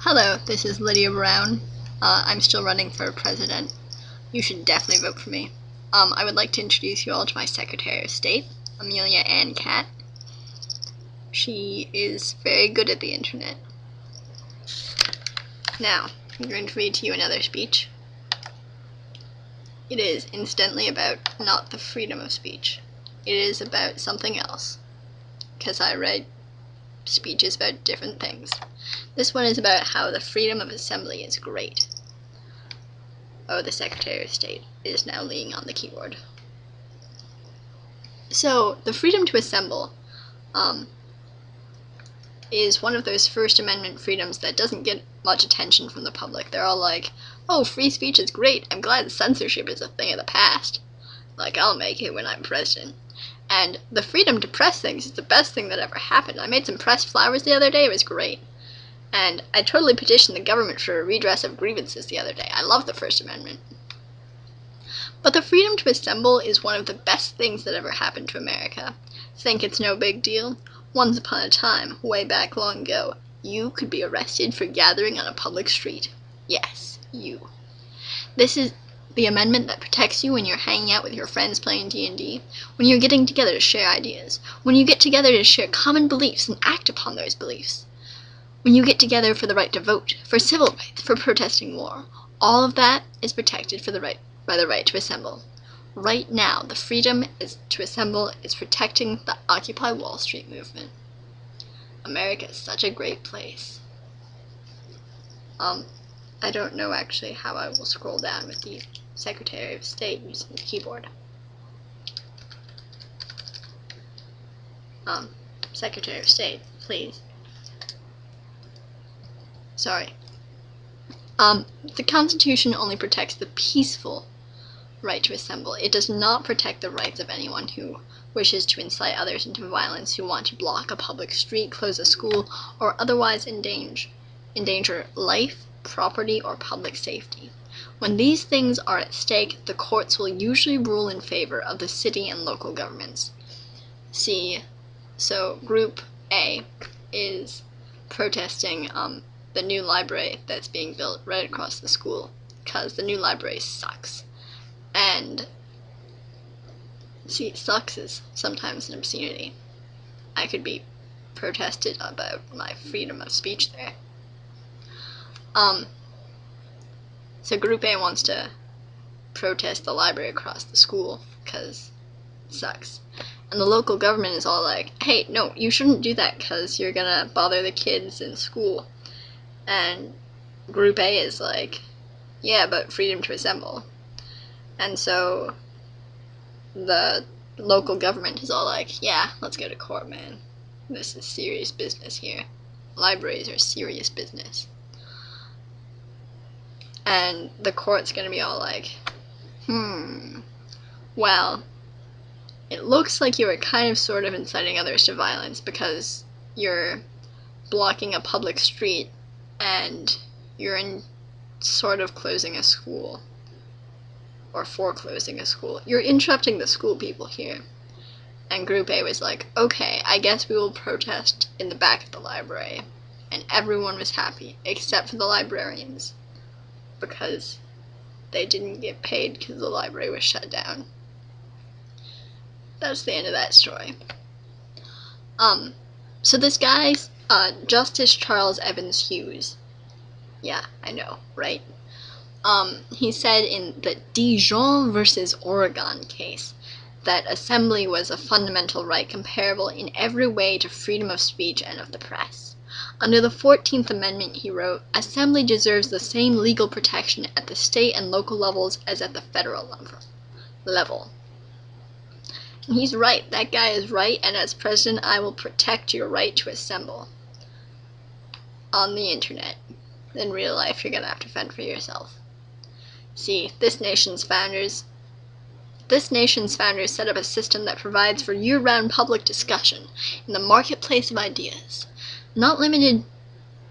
Hello, this is Lydia Brown. I'm still running for president. You should definitely vote for me. I would like to introduce you all to my Secretary of State, Amelia Ann Catt. She is very good at the internet. Now, I'm going to read to you another speech. It is, incidentally, about not the freedom of speech. It is about something else, because I write speeches about different things. This one is about how the freedom of assembly is great. Oh, the Secretary of State is now leaning on the keyboard. So, the freedom to assemble is one of those First Amendment freedoms that doesn't get much attention from the public. They're all like, oh, free speech is great, I'm glad censorship is a thing of the past. Like, I'll make it when I'm president. And the freedom to press things is the best thing that ever happened. I made some pressed flowers the other day, it was great. And I totally petitioned the government for a redress of grievances the other day. I love the First Amendment. But the freedom to assemble is one of the best things that ever happened to America. Think it's no big deal? Once upon a time, way back long ago, you could be arrested for gathering on a public street. Yes, you. This is the amendment that protects you when you're hanging out with your friends playing D&D, when you're getting together to share ideas, when you get together to share common beliefs and act upon those beliefs, when you get together for the right to vote, for civil rights, for protesting war. All of that is protected by the right to assemble. Right now, the freedom to assemble is protecting the Occupy Wall Street movement. America is such a great place. I don't know actually how I will scroll down with the Secretary of State using the keyboard. Secretary of State, please. Sorry. The Constitution only protects the peaceful right to assemble. It does not protect the rights of anyone who wishes to incite others into violence, who want to block a public street, close a school, or otherwise endanger life, property, or public safety. When these things are at stake, the courts will usually rule in favor of the city and local governments. So Group A is protesting the new library that's being built right across the school, because the new library sucks. And sucks is sometimes an obscenity. I could be protested about my freedom of speech there. So Group A wants to protest the library across the school because it sucks. And the local government is all like, hey, no, you shouldn't do that because you're gonna bother the kids in school. And Group A is like, yeah, but freedom to assemble. And so the local government is all like, yeah, let's go to court, man. This is serious business here. Libraries are serious business. And the court's gonna be all like, well, it looks like you are kind of sort of inciting others to violence because you're blocking a public street and you're sort of closing a school, or foreclosing a school. You're interrupting the school people here. And Group A was like, okay, I guess we will protest in the back of the library. And everyone was happy, except for the librarians, because they didn't get paid because the library was shut down. That's the end of that story. So this guy, Justice Charles Evans Hughes, yeah, I know, right? He said in the Dijon versus Oregon case that assembly was a fundamental right comparable in every way to freedom of speech and of the press. Under the 14th Amendment, he wrote, assembly deserves the same legal protection at the state and local levels as at the federal level. And he's right, that guy is right, and as president, I will protect your right to assemble. On the internet. In real life, you're gonna have to fend for yourself. See, this nation's founders set up a system that provides for year-round public discussion in the marketplace of ideas, not limited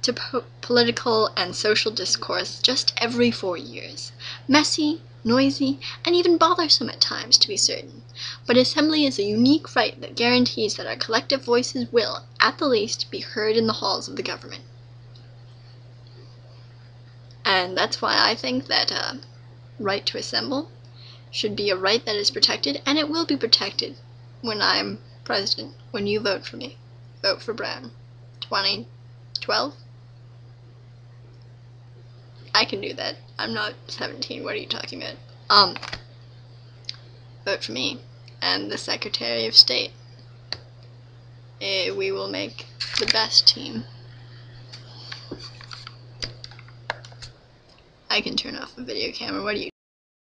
to political and social discourse just every 4 years. Messy, noisy, and even bothersome at times, to be certain. But assembly is a unique right that guarantees that our collective voices will, at the least, be heard in the halls of the government. And that's why I think that right to assemble should be a right that is protected, and it will be protected when I'm president, when you vote for me. Vote for Brown. 2012? I can do that. I'm not 17. What are you talking about? Vote for me and the Secretary of State. We will make the best team. I can turn off the video camera. What do you